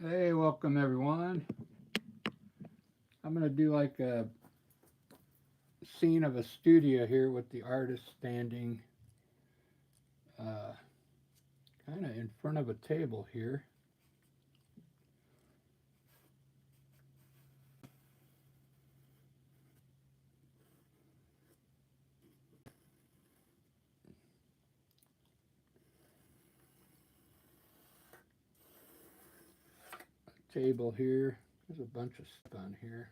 Hey, welcome everyone. I'm going to do like a scene of a studio here with the artist standing uh, kind of in front of a table here. Table here. There's a bunch of stuff on here.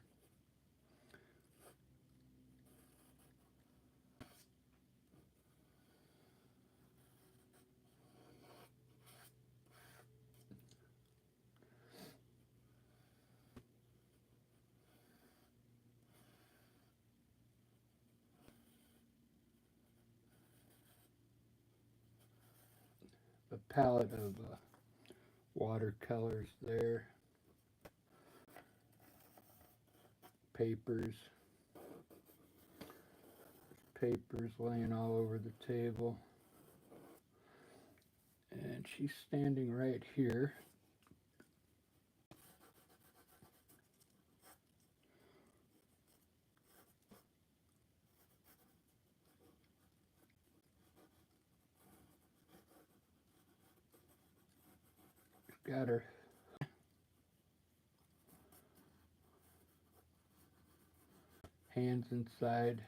A palette of watercolors there. Papers. Papers laying all over the table. And she's standing right here. Got her hands inside.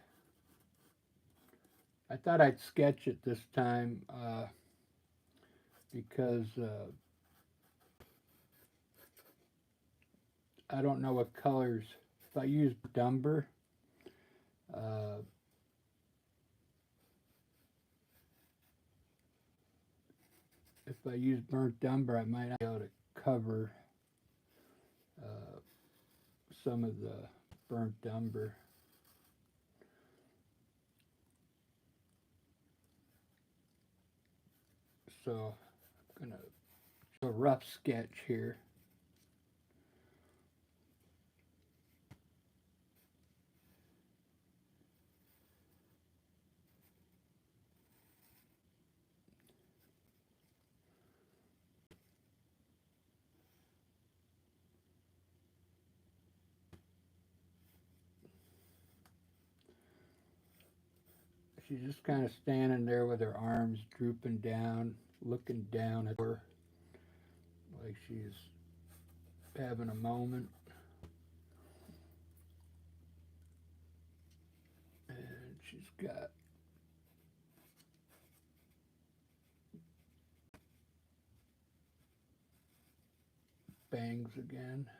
I thought I'd sketch it this time because I don't know what colors. If I use Dumber, uh, if I use burnt umber, I might not be able to cover uh, some of the burnt umber. So I'm going to do a rough sketch here. She's just kind of standing there with her arms drooping down, looking down at her like she's having a moment. And she's got bangs again.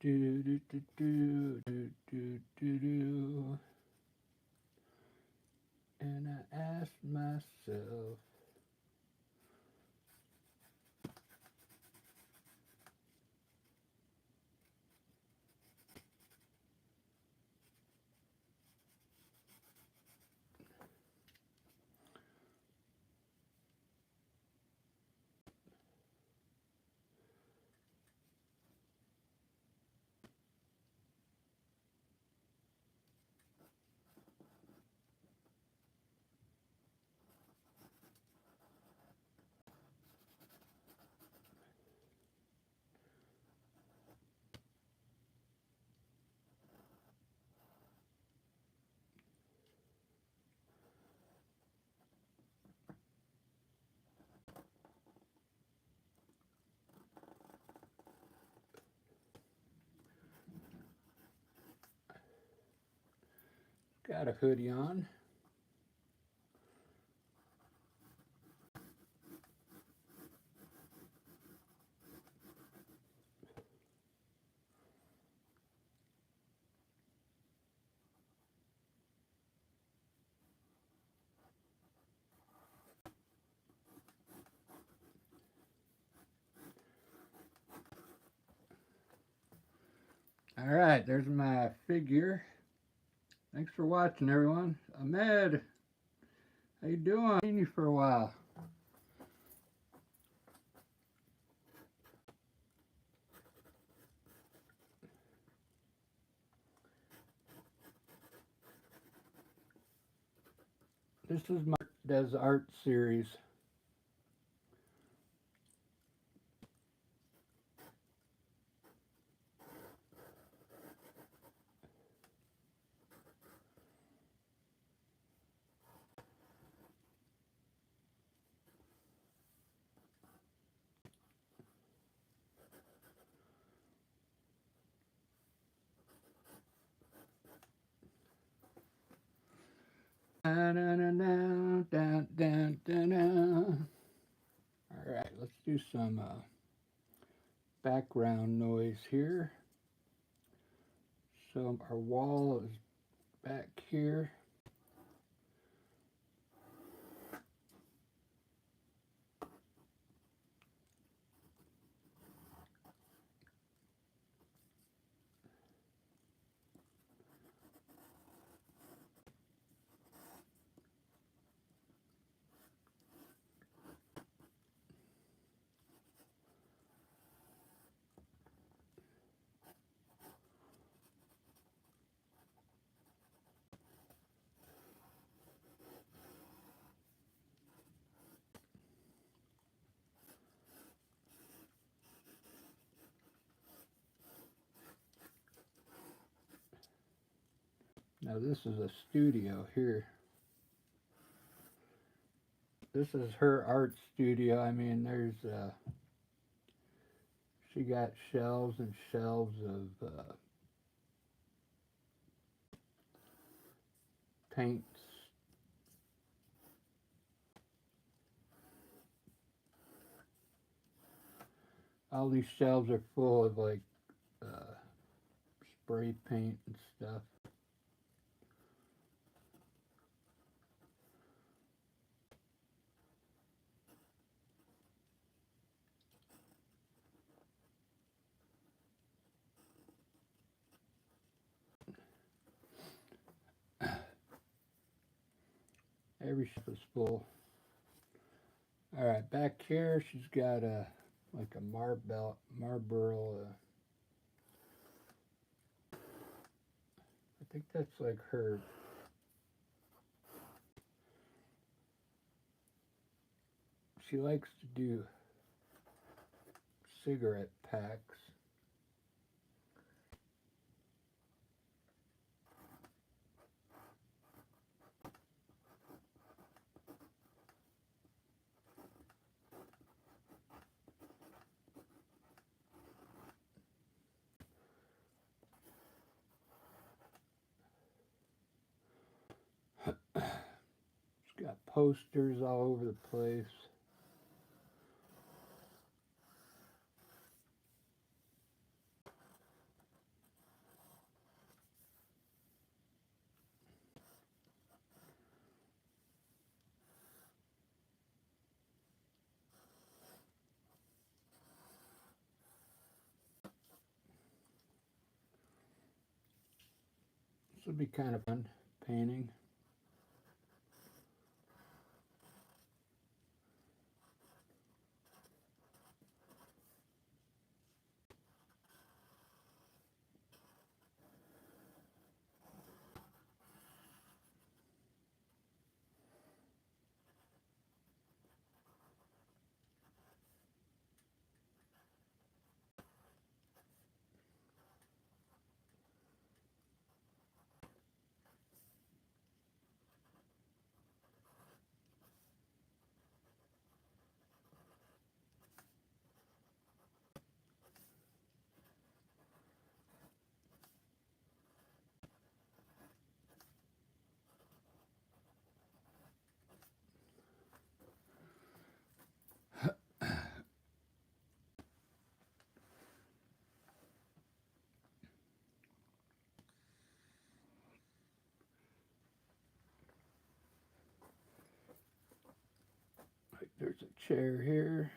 Do do do do do do do do. And I asked myself, got a hoodie on. Alright, there's my figure. Thanks for watching, everyone. Ahmed, how you doing? Seen you for a while. This is my Does Art series. Alright, let's do some background noise here. So our wall is back here. Now this is a studio here. This is her art studio. I mean, there's she got shelves and shelves of paints. All these shelves are full of like spray paint and stuff. Every shelf is full. All right, back here she's got a like a marble. I think that's like her. She likes to do cigarette packs. She's got posters all over the place. This would be kind of fun painting. Like there's a chair here.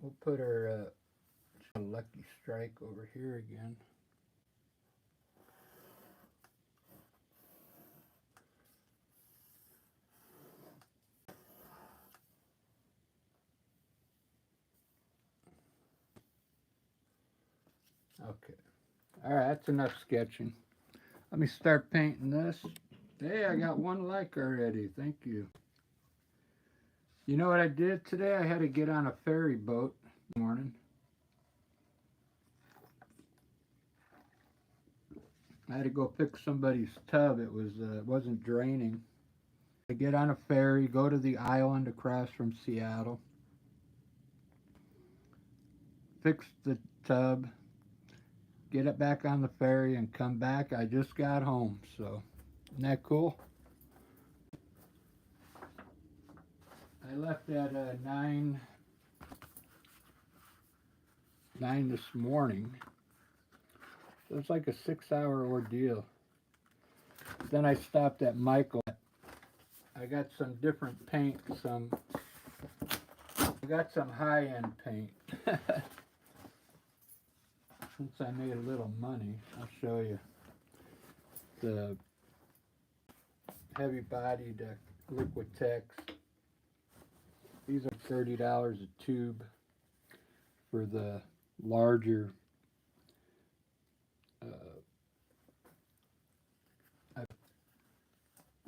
We'll put our lucky strike over here again. Okay. All right, that's enough sketching. Let me start painting this. Hey, I got one like already. Thank you. You know what I did today? I had to get on a ferry boat this morning. I had to go pick somebody's tub. It wasn't draining. I get on a ferry, go to the island across from Seattle, fix the tub, get it back on the ferry, and come back. I just got home, so isn't that cool? I left at 9 this morning. So it's like a 6-hour ordeal. Then I stopped at Michael. I got some different paint. I got some high-end paint. Since I made a little money, I'll show you the heavy-bodied Liquitex. These are $30 a tube for the larger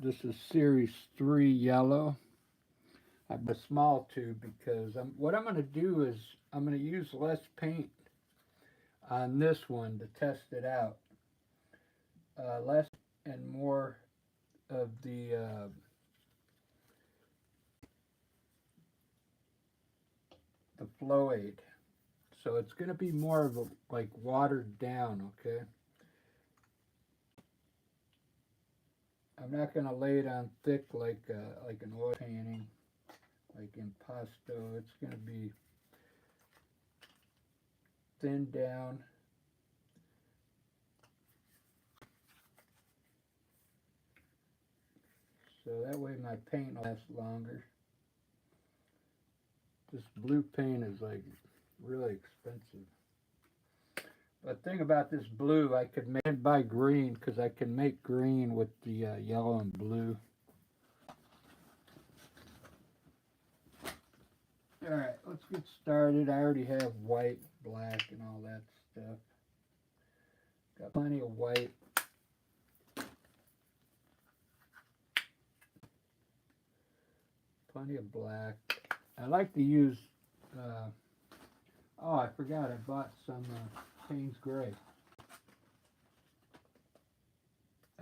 this is Series 3 yellow. I have a small tube because what I'm going to do is I'm going to use less paint on this one to test it out. Less and more of the flow aid. So it's going to be more of a like watered down, okay? I'm not going to lay it on thick like an oil painting, like impasto. It's going to be thinned down. So that way my paint will last longer. This blue paint is like really expensive. But the thing about this blue, I could buy green because I can make green with the yellow and blue. Alright, let's get started. I already have white, black, and all that stuff. Got plenty of white. Plenty of black. I like to use, oh, I forgot I bought some Payne's Gray.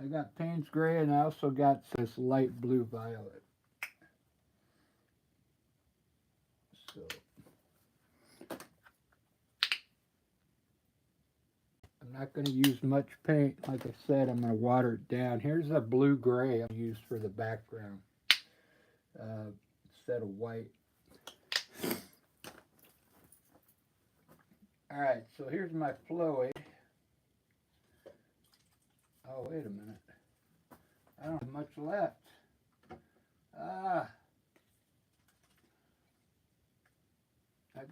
I got Payne's Gray and I also got this light blue violet. So, I'm not going to use much paint. Like I said, I'm going to water it down. Here's a blue gray I use for the background instead of white. Alright, so here's my flow aid. Oh, wait a minute. I don't have much left. I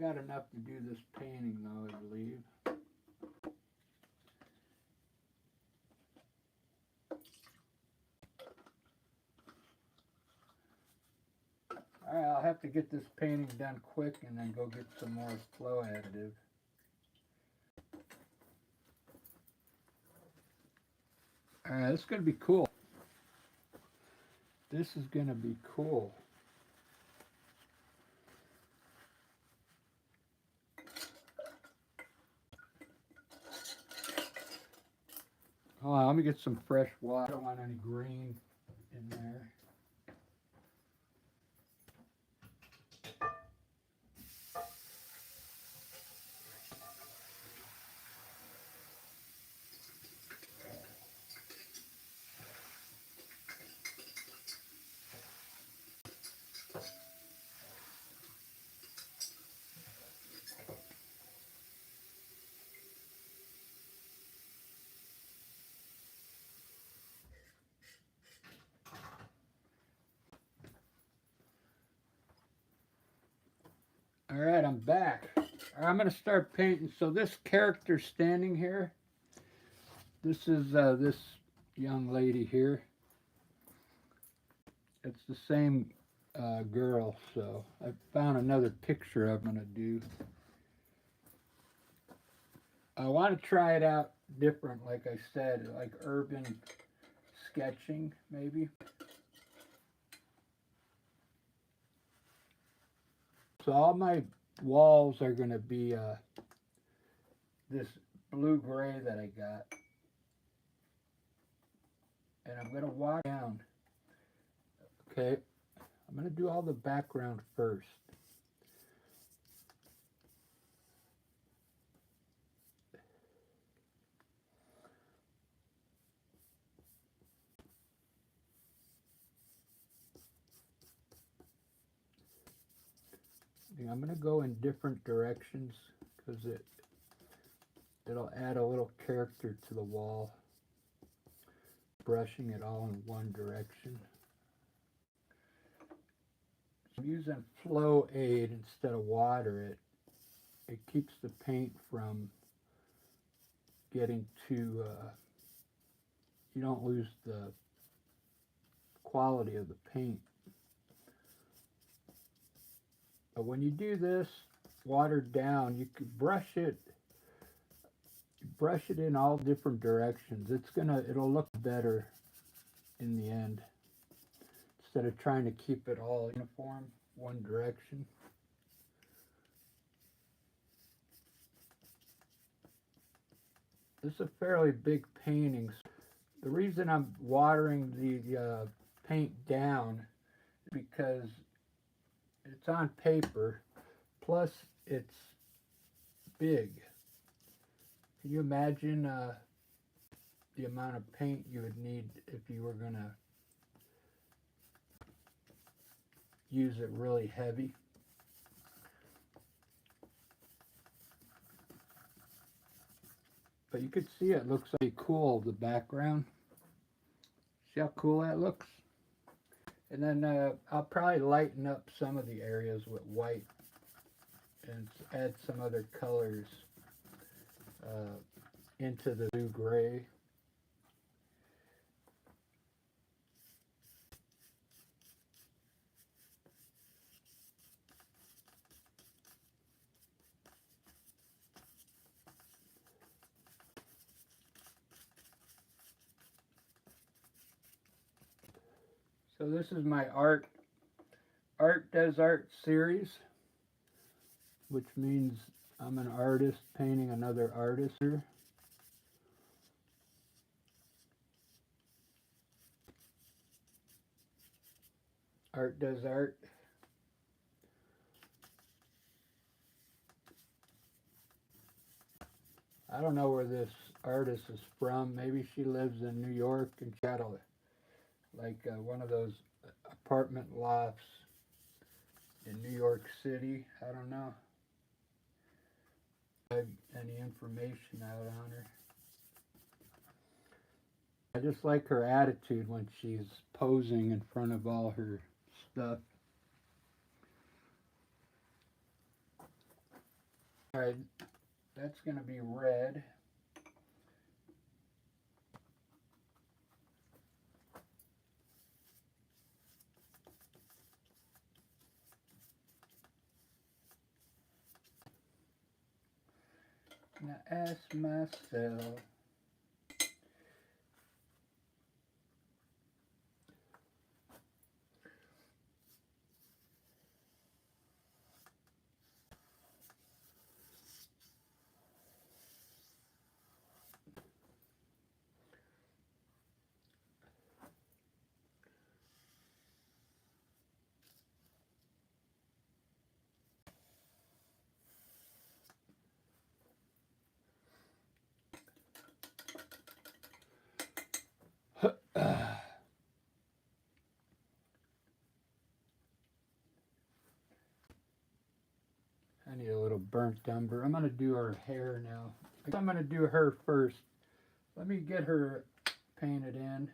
got enough to do this painting though, I believe. Alright, I'll have to get this painting done quick and then go get some more flow additive. Alright, this is going to be cool. This is going to be cool. Hold on, let me get some fresh water. I don't want any green in there. All right, I'm back. I'm going to start painting. So this character standing here, this is this young lady here. It's the same girl, so I found another picture I'm going to do. I want to try it out different, like I said, like urban sketching, maybe. So all my walls are going to be this blue-gray that I got. And I'm going to walk down. Okay, I'm going to do all the background first. I'm going to go in different directions because it'll add a little character to the wall. Brushing it all in one direction. I'm using flow aid instead of water. It keeps the paint from getting too, you don't lose the quality of the paint. But when you do this watered down, you can brush it in all different directions. It'll look better in the end instead of trying to keep it all uniform, one direction. This is a fairly big painting. The reason I'm watering the paint down is because it's on paper, plus it's big. Can you imagine the amount of paint you would need if you were going to use it really heavy? But you could see it looks really cool, the background. See how cool that looks? And then I'll probably lighten up some of the areas with white and add some other colors into the blue gray. So this is my Art Does Art series, which means I'm an artist painting another artist here. Art Does Art. I don't know where this artist is from. Maybe she lives in New York and she got one of those apartment lofts in New York City. I don't know. Any information out on her. I just like her attitude when she's posing in front of all her stuff. Alright, that's going to be red. Now ask myself, I need a little burnt umber. I'm going to do her hair now. I'm going to do her first. Let me get her painted in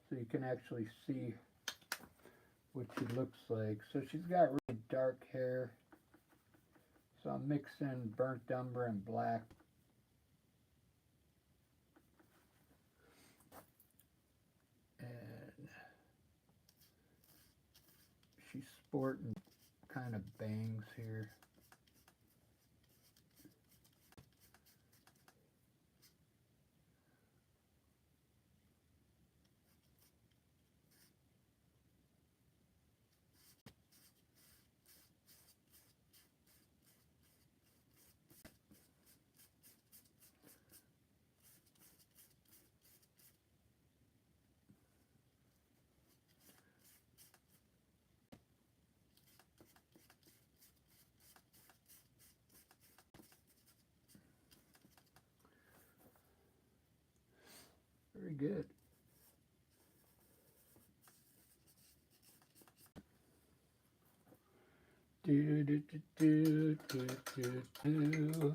so you can actually see what she looks like. So she's got really dark hair. So I'm mixing burnt umber and black. And she's sporting kind of bangs here. Very good. Do, do, do, do, do, do, do.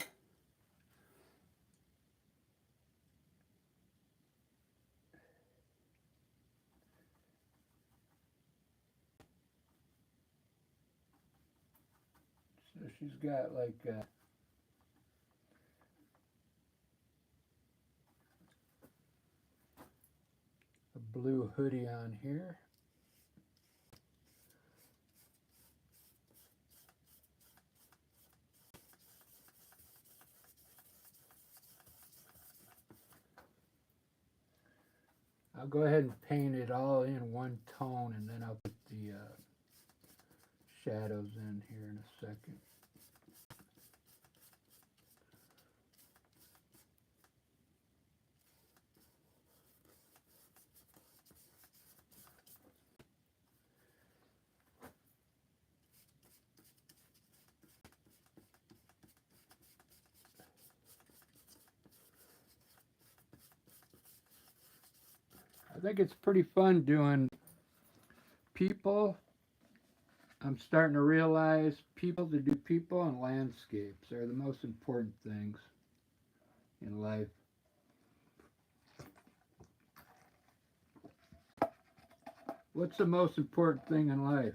So she's got like a blue hoodie on here. I'll go ahead and paint it all in one tone, and then I'll put the shadows in here in a second. I think it's pretty fun doing people. I'm starting to realize people to do people and landscapes are the most important things in life. What's the most important thing in life?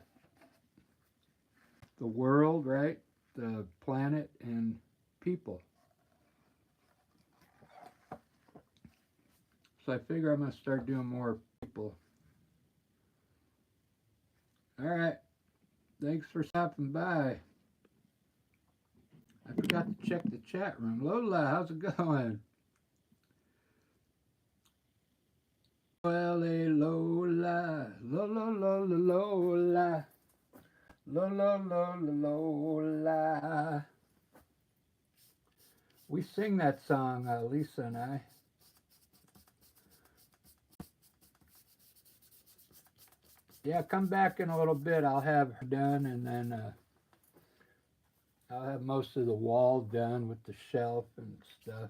The world, right? The planet and people. So I figure I'm going to start doing more people. All right. Thanks for stopping by. I forgot to check the chat room. Lola, how's it going? Well, Lola, Lola, Lola, Lola, Lola, Lola, Lola. We sing that song, Lisa and I. Yeah, come back in a little bit. I'll have her done, and then I'll have most of the wall done with the shelf and stuff.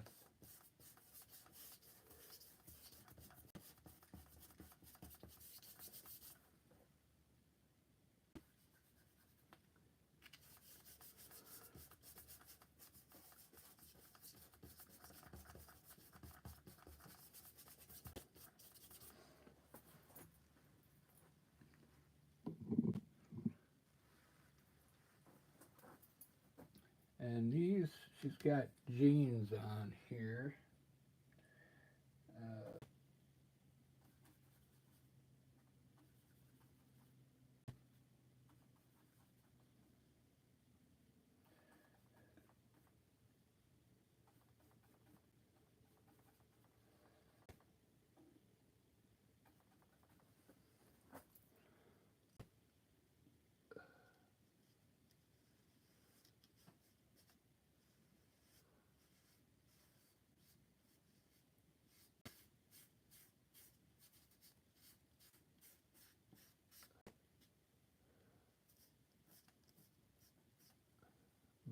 And these, she's got jeans on here.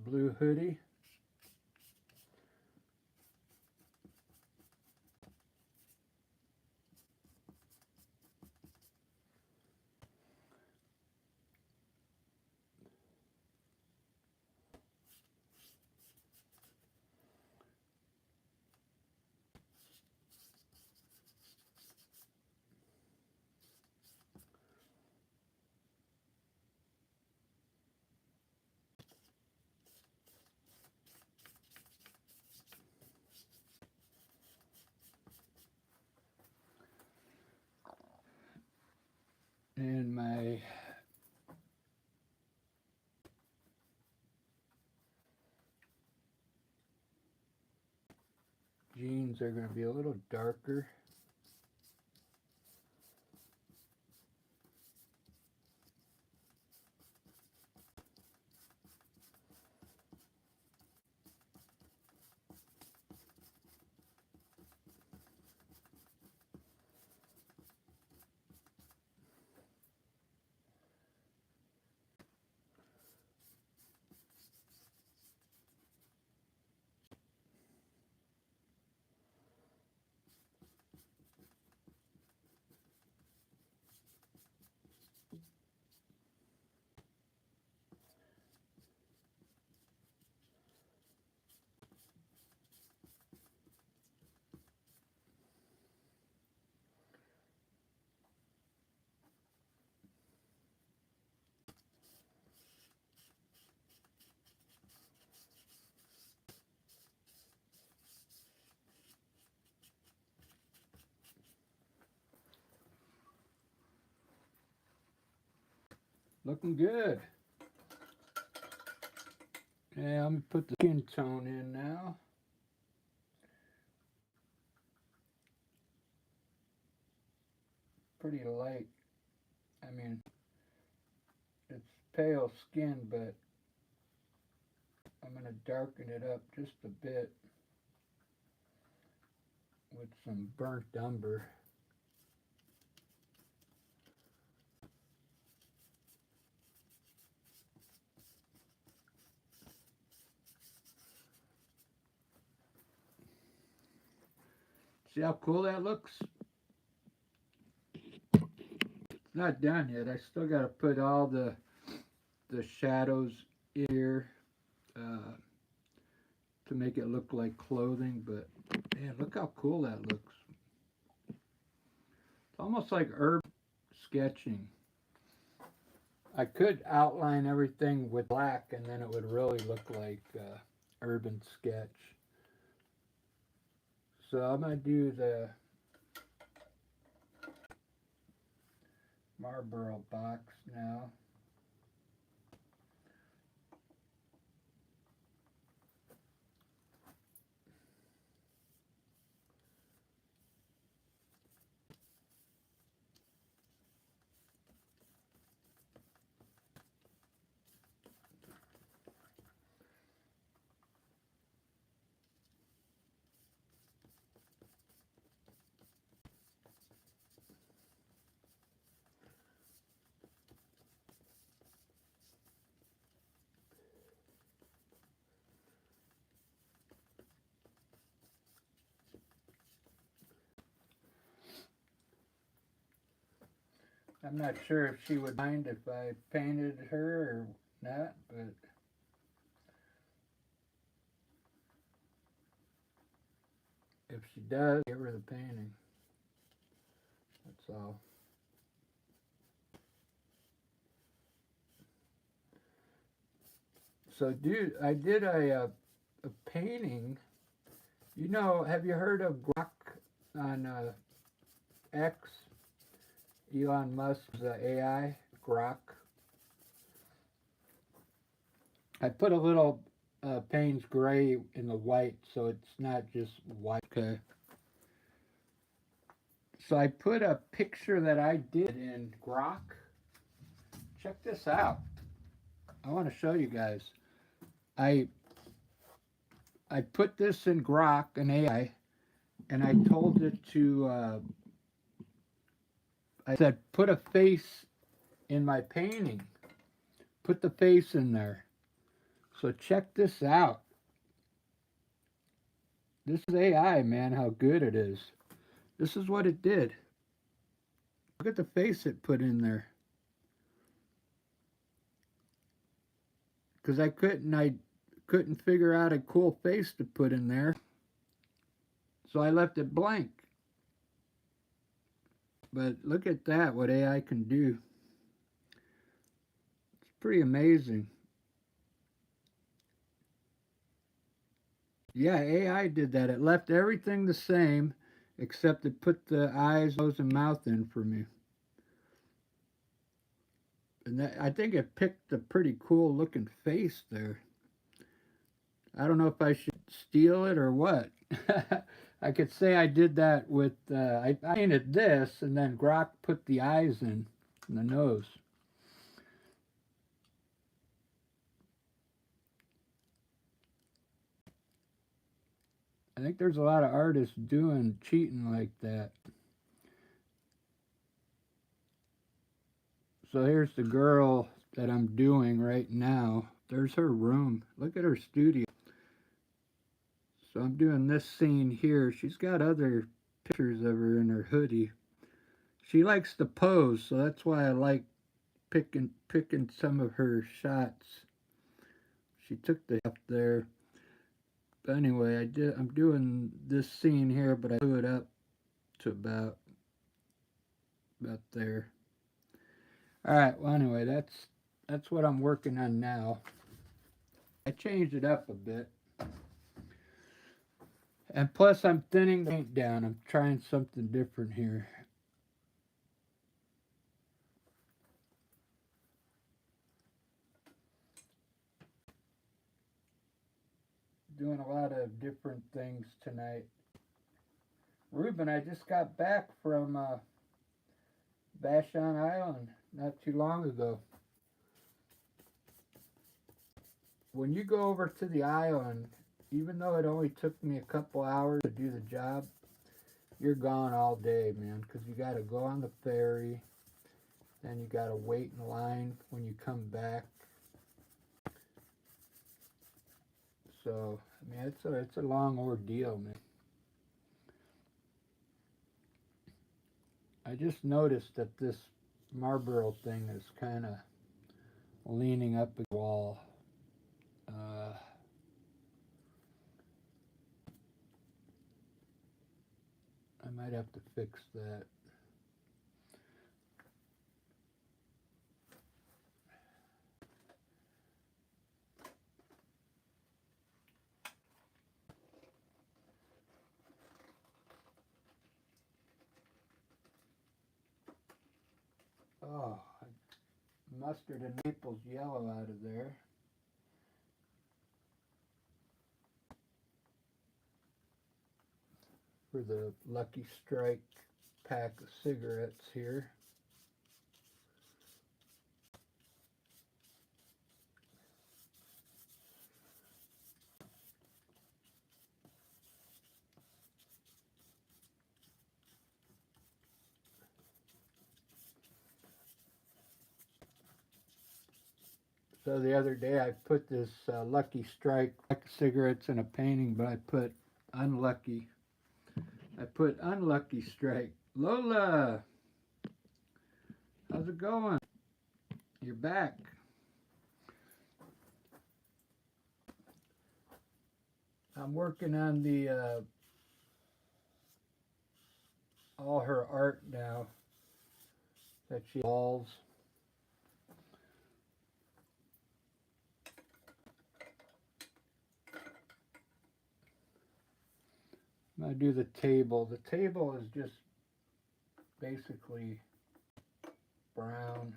Blue hoodie. jeans are going to be a little darker. Looking good. Yeah, I'm going to put the skin tone in now. Pretty light. I mean, it's pale skin, but I'm going to darken it up just a bit with some burnt umber. See how cool that looks? It's not done yet. I still got to put all the shadows here to make it look like clothing, but man, look how cool that looks. It's almost like urban sketching. I could outline everything with black and then it would really look like urban sketch. So I'm going to do the Marlboro box now. I'm not sure if she would mind if I painted her or not, but if she does, give her the painting. That's all. So, dude, I did a painting. You know, have you heard of Grok on X? Elon Musk's AI, Grok. I put a little Payne's gray in the white so it's not just white. Okay. So I put a picture that I did in Grok. Check this out. I want to show you guys. I put this in Grok, an AI, and I told it to, I said, put a face in my painting. Put the face in there. So check this out. This is AI, man, how good it is. This is what it did. Look at the face it put in there. Because I couldn't figure out a cool face to put in there. So I left it blank. But look at that, what AI can do. It's pretty amazing. Yeah, AI did that. It left everything the same, except it put the eyes, nose, and mouth in for me. And that, I think it picked a pretty cool looking face there. I don't know if I should steal it or what. I could say I did that with, I painted this and then Grok put the eyes in and the nose. I think there's a lot of artists doing cheating like that. So here's the girl that I'm doing right now. There's her room. Look at her studio. So I'm doing this scene here. She's got other pictures of her in her hoodie. She likes to pose, so that's why I like picking some of her shots. She took the up there. But anyway, I'm doing this scene here, but I blew it up to about there. All right. Well, anyway, that's what I'm working on now. I changed it up a bit. And plus, I'm thinning the paint down. I'm trying something different here. Doing a lot of different things tonight. Ruben, I just got back from Vashon Island not too long ago. When you go over to the island, even though it only took me a couple hours to do the job, you're gone all day, man, because you got to go on the ferry, then you got to wait in line when you come back. So, I mean, it's a long ordeal, man. I just noticed that this Marlboro thing is kind of leaning up a wall. I might have to fix that. Oh, mustard and maple's yellow out of there. For the Lucky Strike pack of cigarettes here. So the other day I put this Lucky Strike pack of cigarettes in a painting, but I put unlucky. I put unlucky strike. Lola, how's it going? You're back. I'm working on the all her art now that she walls. I'm gonna do the table. The table is just basically brown.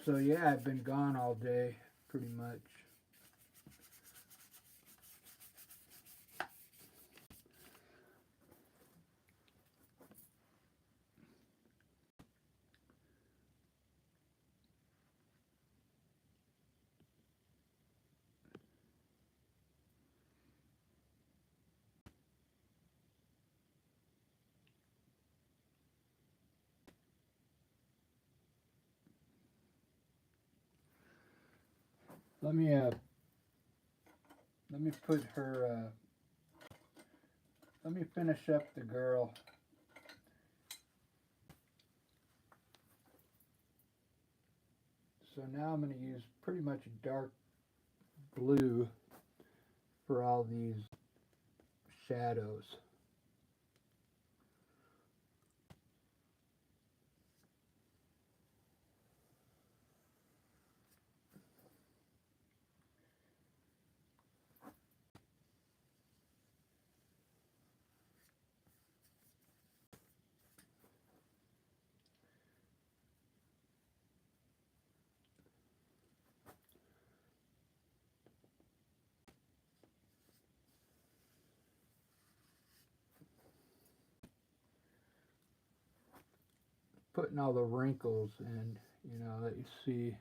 So yeah, I've been gone all day, pretty much. Let me put her. Let me finish up the girl. So now I'm going to use pretty much dark blue for all these shadows. Putting all the wrinkles in, you know, that you see.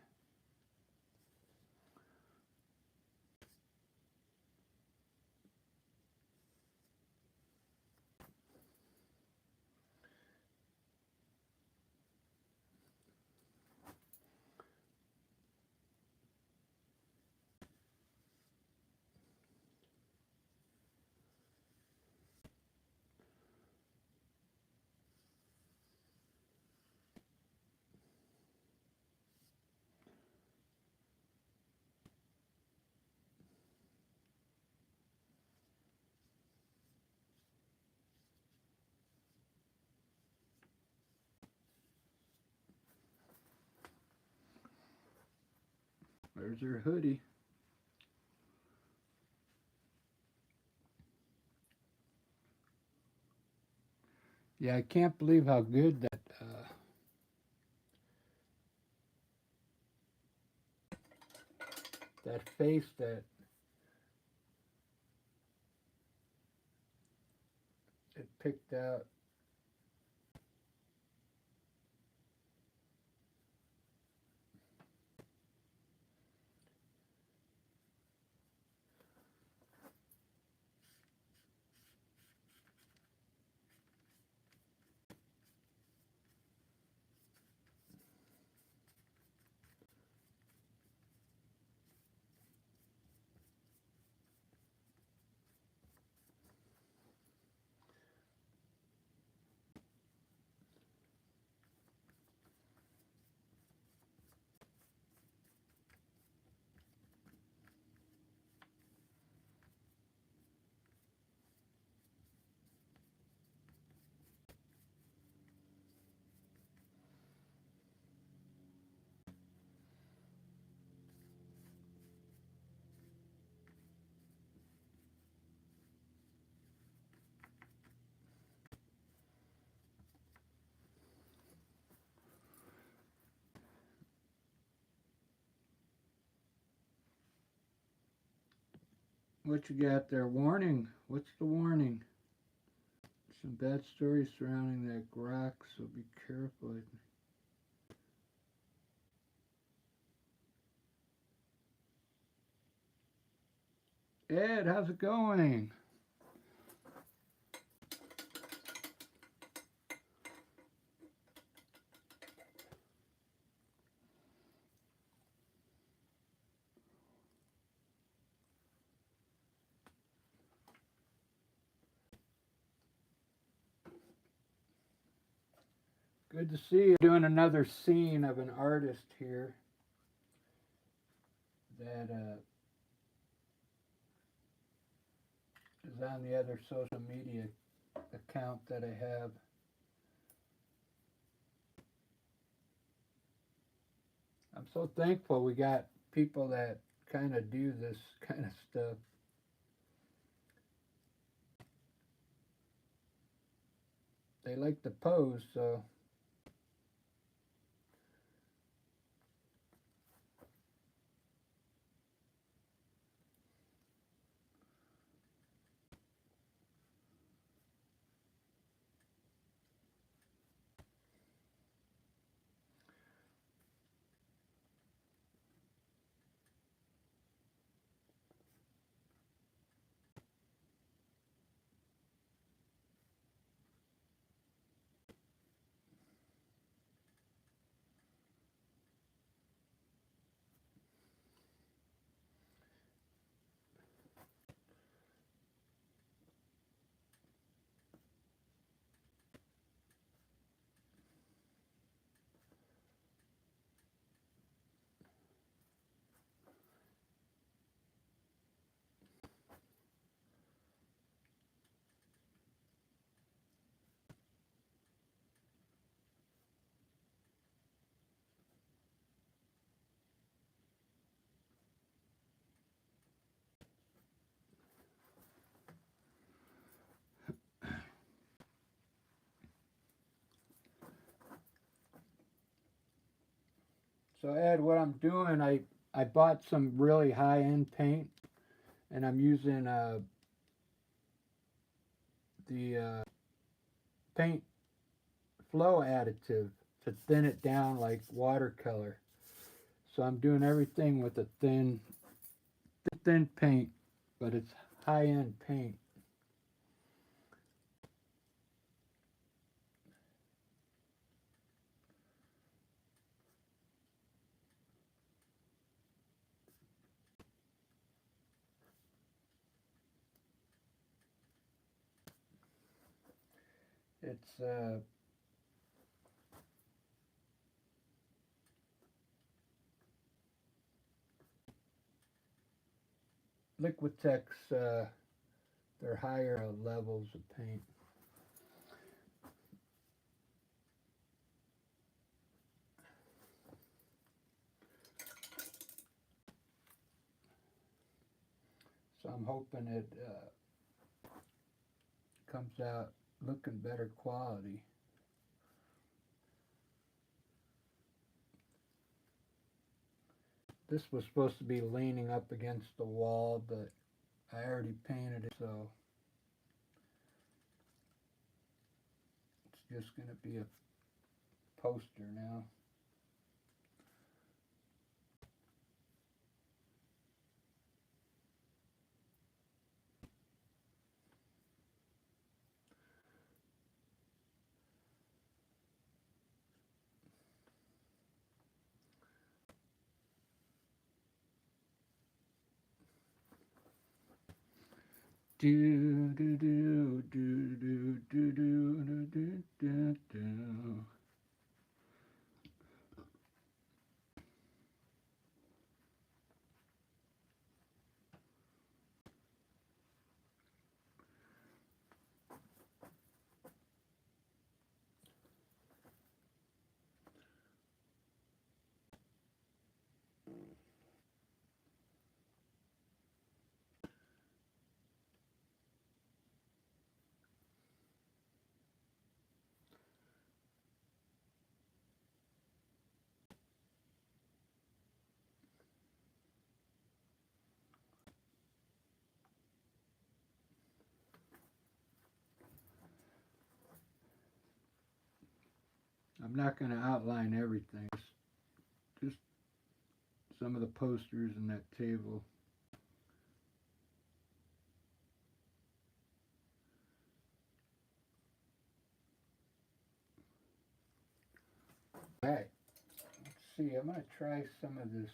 There's her hoodie. Yeah, I can't believe how good that face that it picked out. What you got there? Warning. What's the warning? Some bad stories surrounding that rock, so be careful. Ed, how's it going? Good to see you. Doing another scene of an artist here that is on the other social media account that I have. I'm so thankful we got people that kind of do this kind of stuff. They like to pose, so So Ed, what I'm doing, I bought some really high-end paint, and I'm using the paint flow additive to thin it down like watercolor. So I'm doing everything with a thin paint, but it's high-end paint. It's Liquitex, they're higher levels of paint. So I'm hoping it comes out looking better quality. This was supposed to be leaning up against the wall, but I already painted it, so it's just going to be a poster now. Do do do do do do do do do do. I'm not going to outline everything, just some of the posters in that table. Alright, let's see, I'm going to try some of this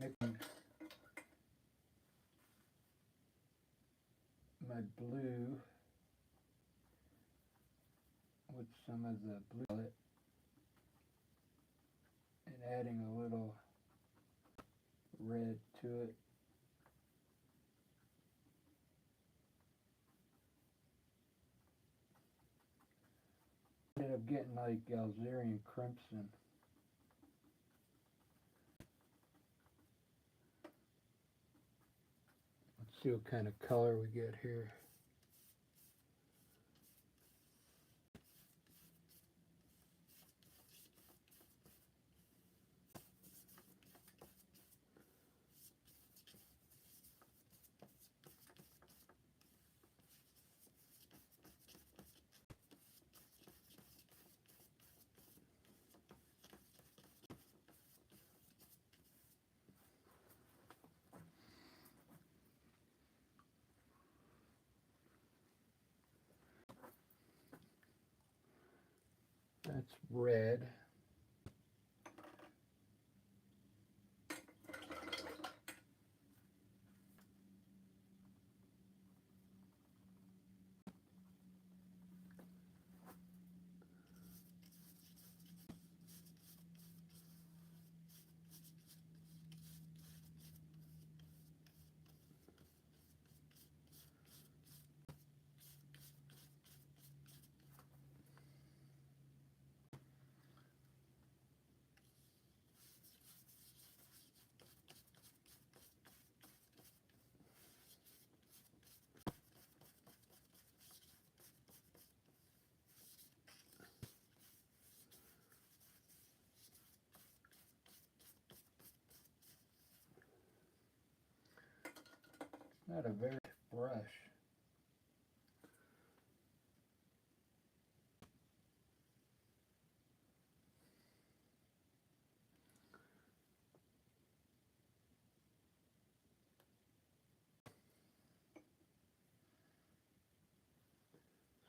mixing my blue with some of the blue palette and adding a little red to it. Ended up getting like Algerian crimson. Let's see what kind of color we get here. That's red. Not a very brush.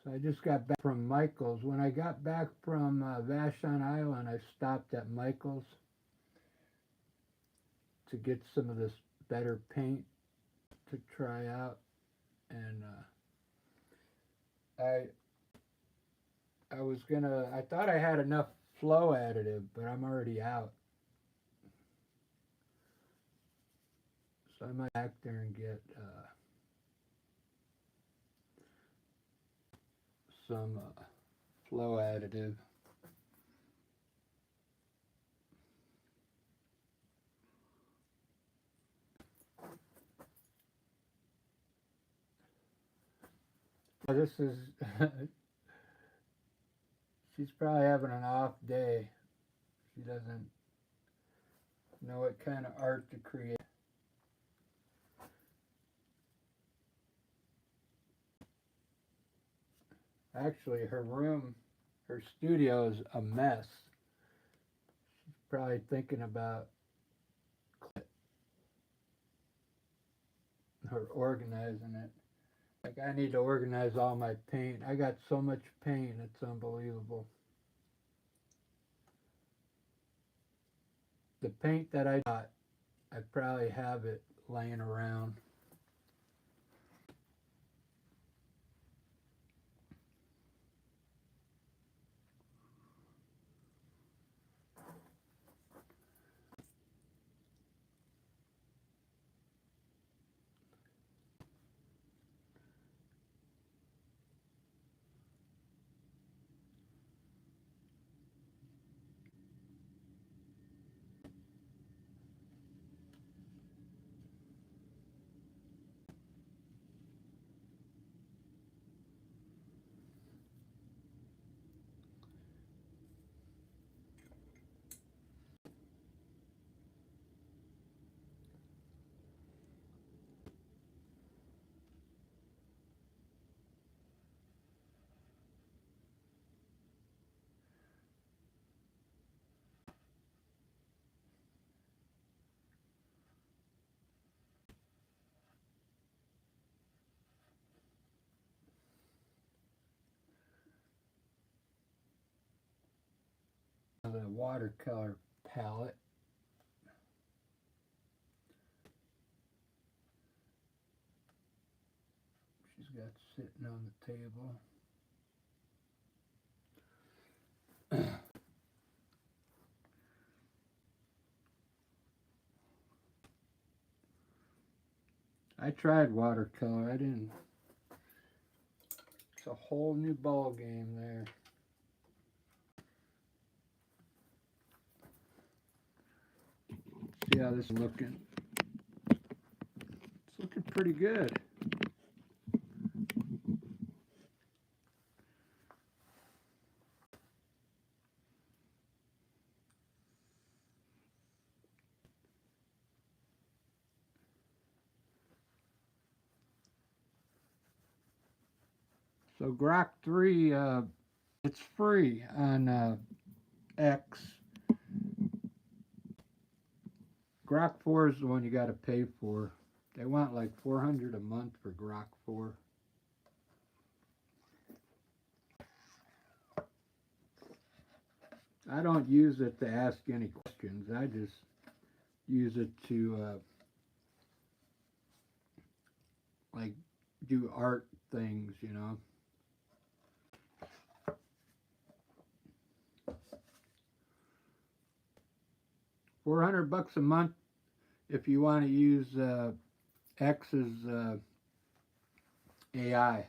So I just got back from Michael's. When I got back from Vashon Island, I stopped at Michael's to get some of this better paint to try out, and I thought I had enough flow additive, but I'm already out. So I might back there and get some flow additive. This is, she's probably having an off day. She doesn't know what kind of art to create. Actually, her studio is a mess. She's probably thinking about her organizing it. Like, I need to organize all my paint. I got so much paint, it's unbelievable. The paint that I got, I probably have it laying around. The watercolor palette. She's got sitting on the table. I tried watercolor. I didn't. It's a whole new ball game there. See how this is looking. It's looking pretty good. So Grok 3, it's free on X. Grok 4 is the one you got to pay for. They want like $400 a month for Grok 4. I don't use it to ask any questions. I just use it to like do art things, you know. $400 a month if you want to use X's AI.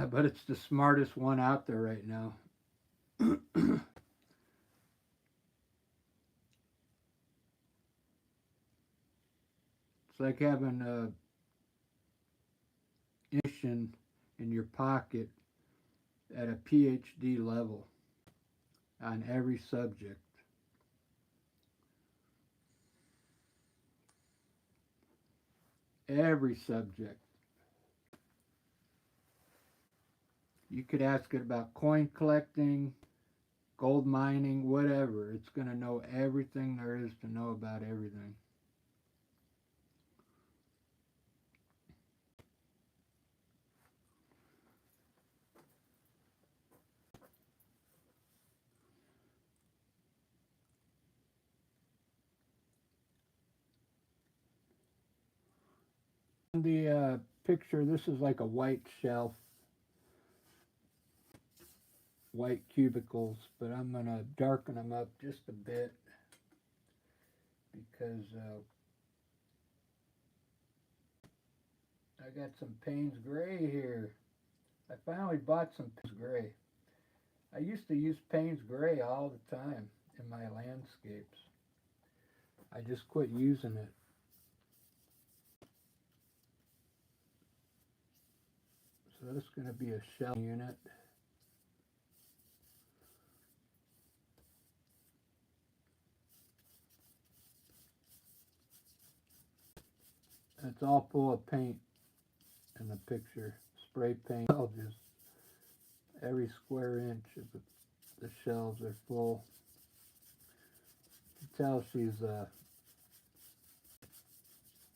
But it's the smartest one out there right now. It's like having a information in your pocket at a PhD level on every subject. every subject. You could ask it about coin collecting, gold mining, whatever. It's going to know everything there is to know about everything. The picture, this is like a white shelf, white cubicles, but I'm going to darken them up just a bit because I got some Payne's Gray here. I finally bought some Payne's Gray. I used to use Payne's Gray all the time in my landscapes. I just quit using it. So this is going to be a shell unit. It's all full of paint in the picture. Spray paint. I'll just every square inch of the shelves are full. You can tell she's a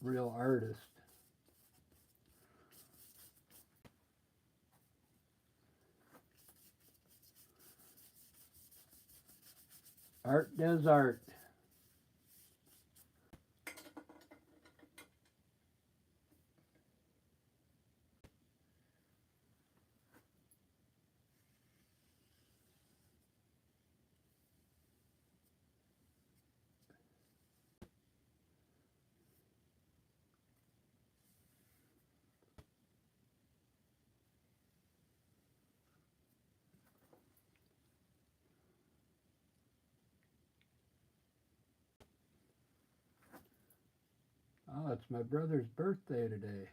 real artist. Art does art. Oh, it's my brother's birthday today.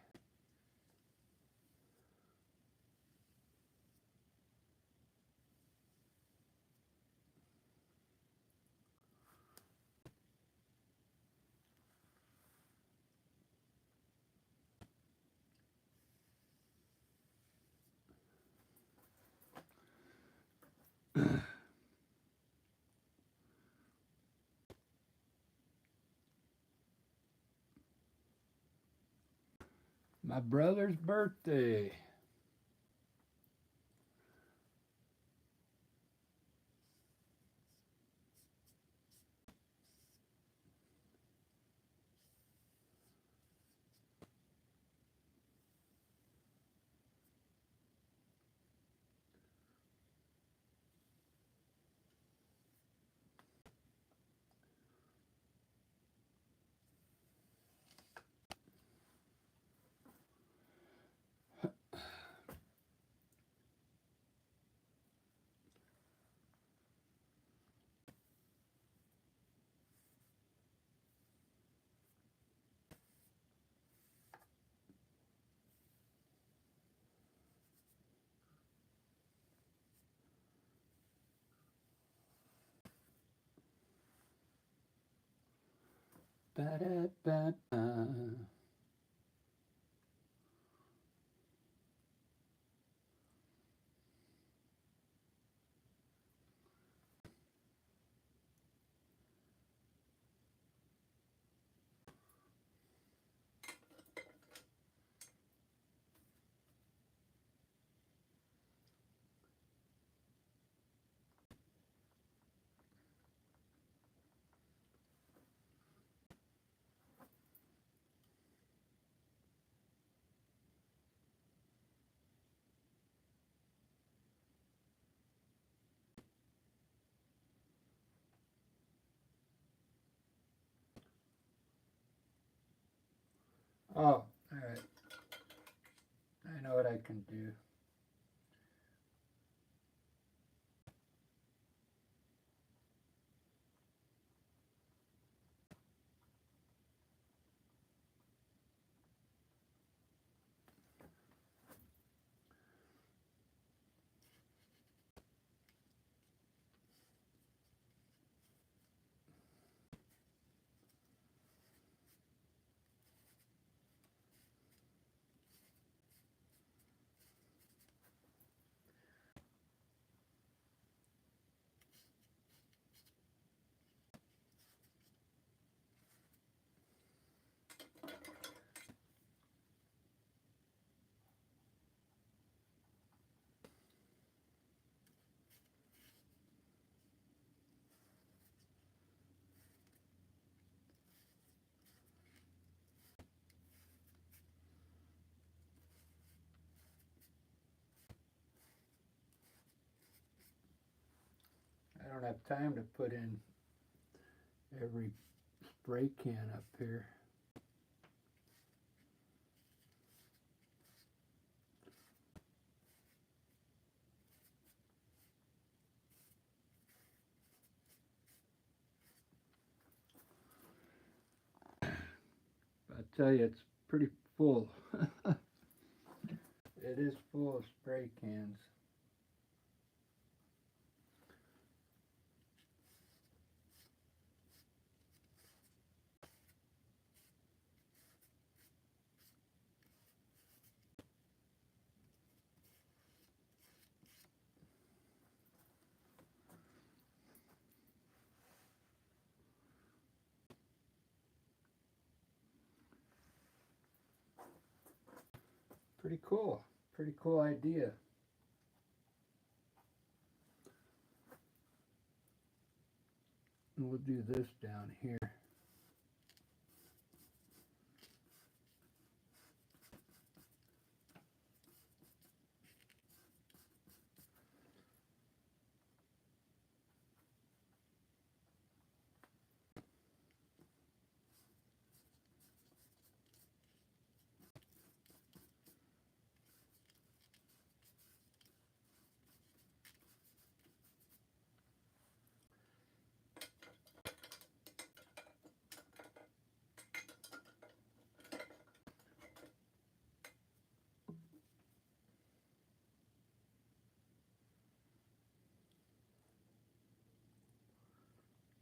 My brother's birthday. Ba-da-ba-ba. Oh, all right. I know what I can do. have time to put in every spray can up here. I tell you, it's pretty full. It is full of spray cans. Pretty cool. Pretty cool idea. And we'll do this down here.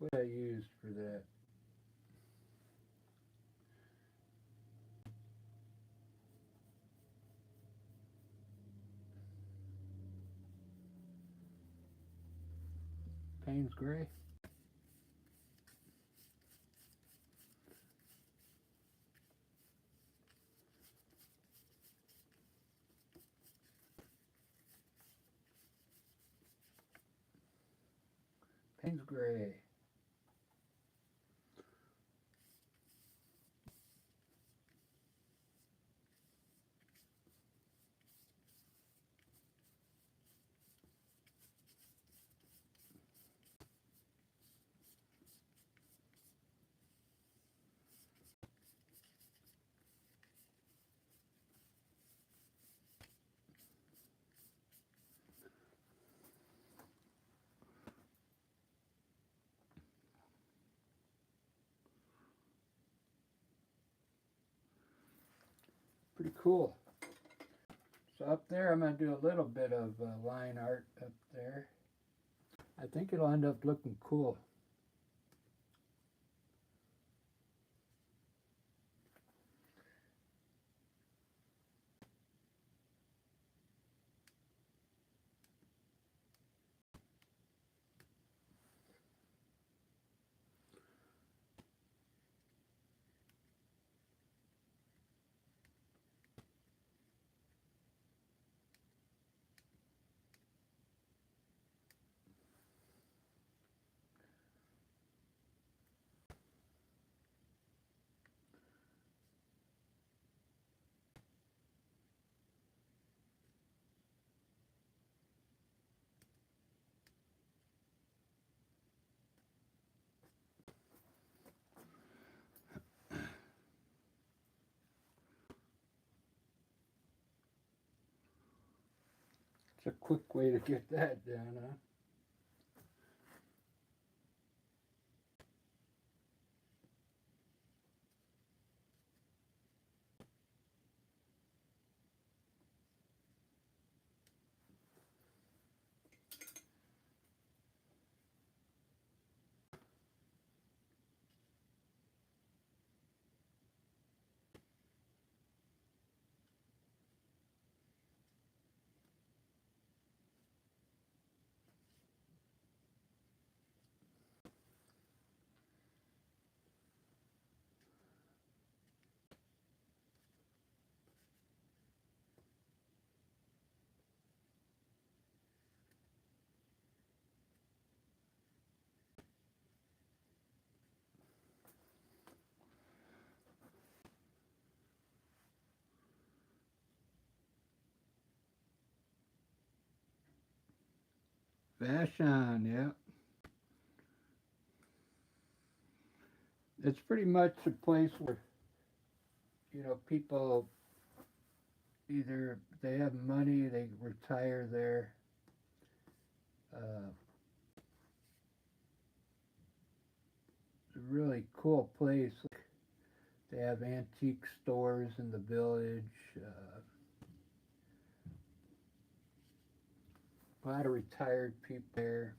What I used for that? Payne's Gray. Payne's Gray. Pretty cool. So up there, I'm going to do a little bit of line art up there. I think it'll end up looking cool. It's a quick way to get that done, huh? Fashion, yeah. It's pretty much a place where, people either they have money, they retire there. Uh, it's a really cool place. They have antique stores in the village. A lot of retired people there.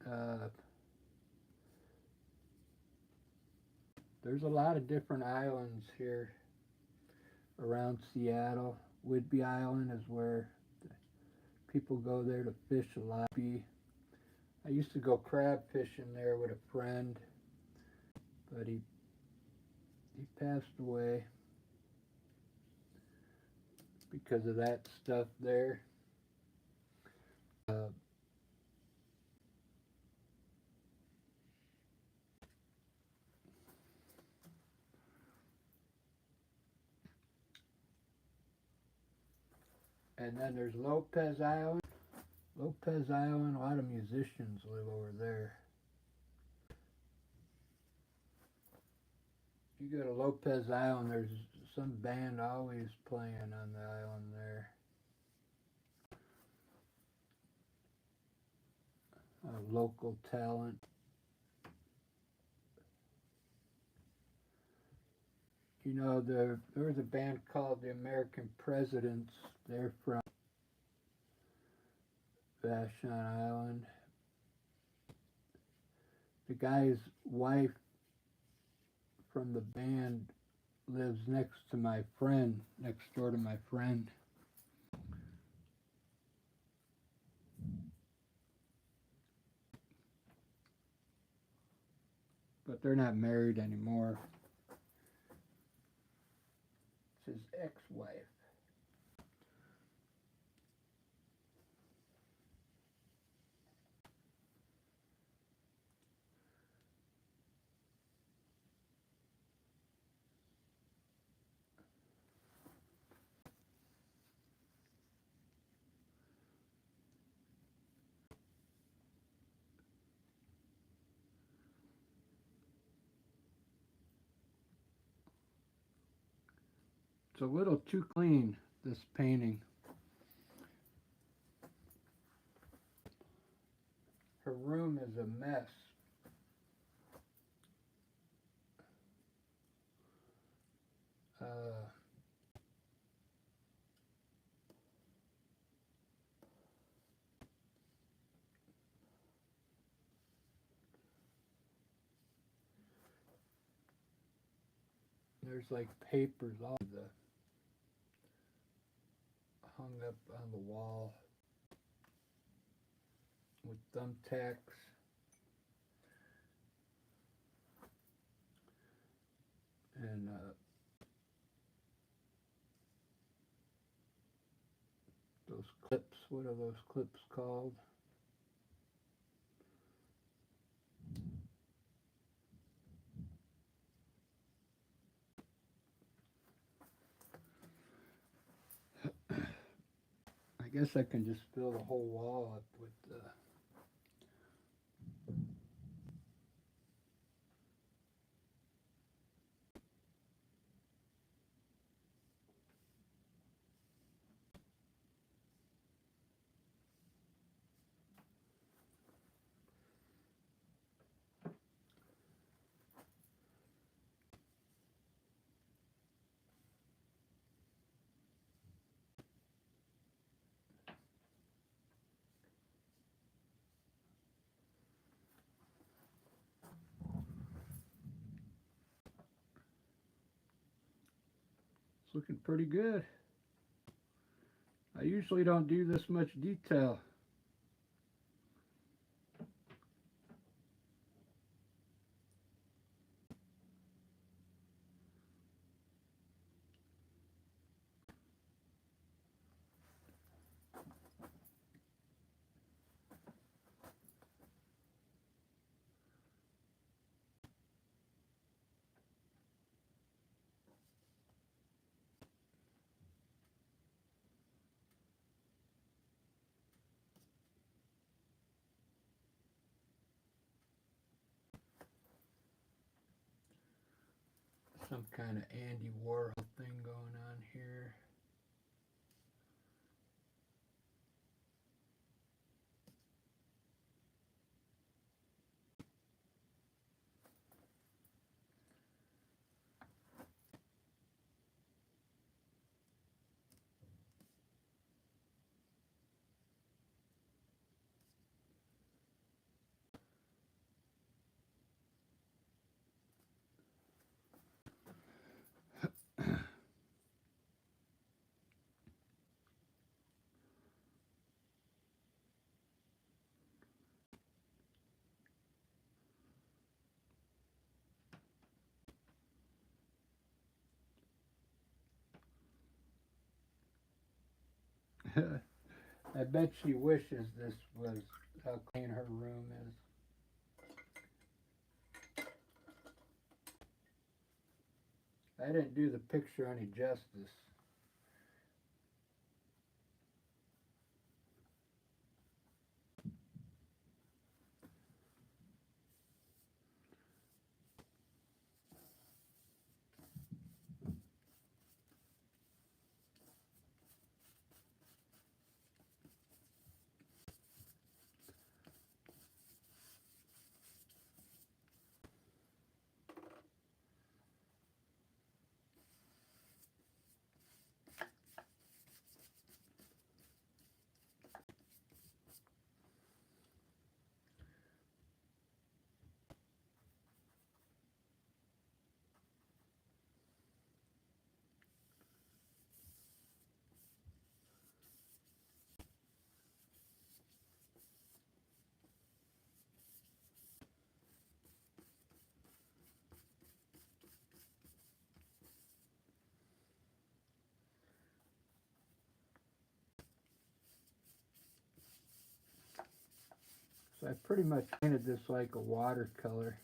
Uh, there's a lot of different islands here around Seattle. Whidbey Island is where people go there to fish a lot. I used to go crab fishing there with a friend, but he passed away because of that stuff there. Uh, and then there's Lopez Island. Lopez Island, a lot of musicians live over there. You go to Lopez Island, there's some band always playing on the island there. Local talent. There was a band called the American Presidents. They're from Vashon Island. The guy's wife from the band lives next door to my friend. But they're not married anymore. It's his ex-wife. It's a little too clean, this painting. Her room is a mess. Uh, there's like papers all the hung up on the wall with thumbtacks. And those clips, what are those clips called? I guess I can just fill the whole wall up with it's looking pretty good. I usually don't do this much detail. some kind of Andy Warhol thing going on here. I bet she wishes this was how clean her room is. I didn't do the picture any justice. So I pretty much painted this like a watercolor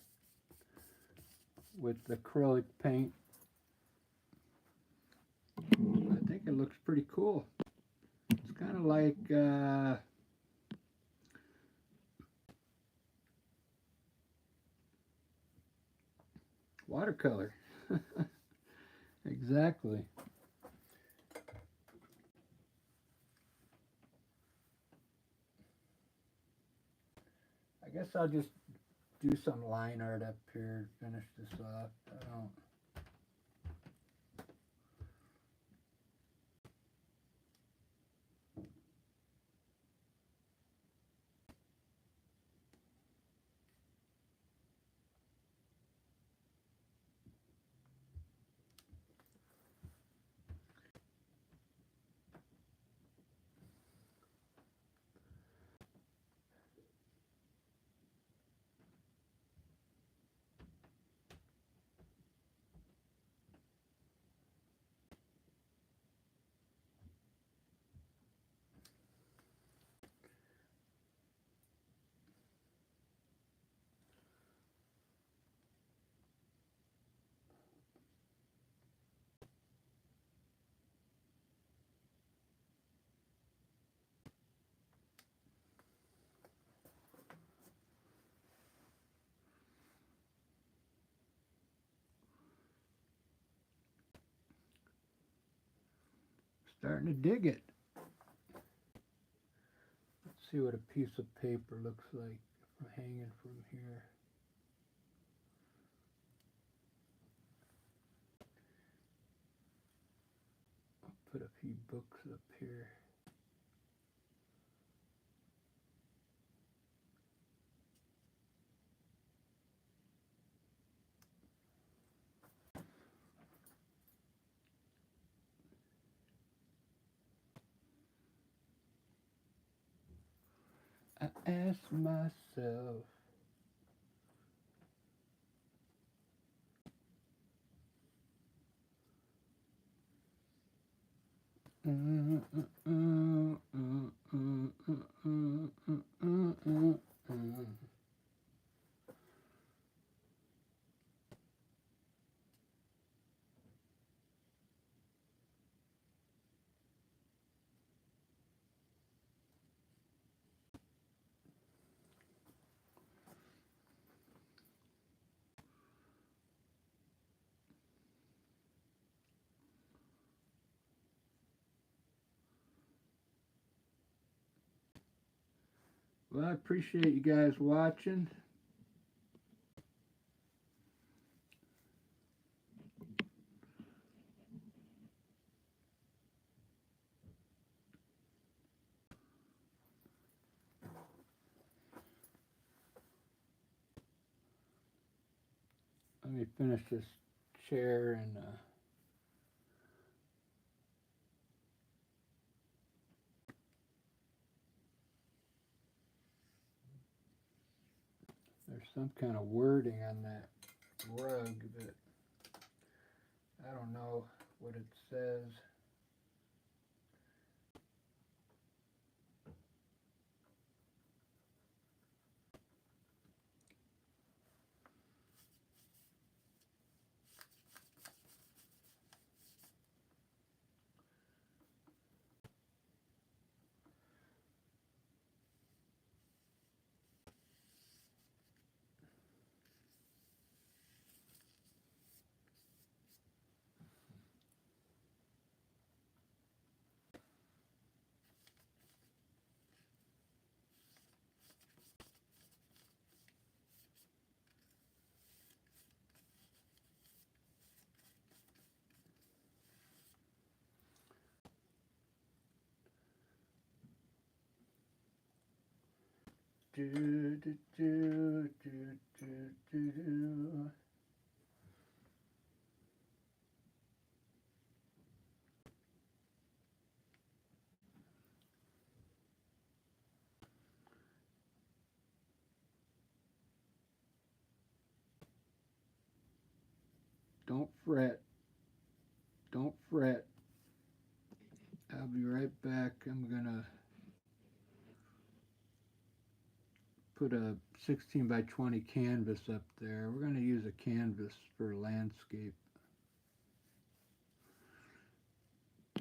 with acrylic paint. I think it looks pretty cool. It's kind of like watercolor. Exactly. I guess I'll just do some line art up here to finish this off. I don't. Starting to dig it. Let's see what a piece of paper looks like from hanging from here. I'll put a few books up here. I ask myself, Well, I appreciate you guys watching. Let me finish this chair and there's some kind of wording on that rug, but I don't know what it says. Do, do, do, do, do, do, do. Don't fret. Don't fret. I'll be right back. I'm gonna put a 16 by 20 canvas up there. We're gonna use a canvas for landscape.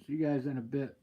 See you guys in a bit.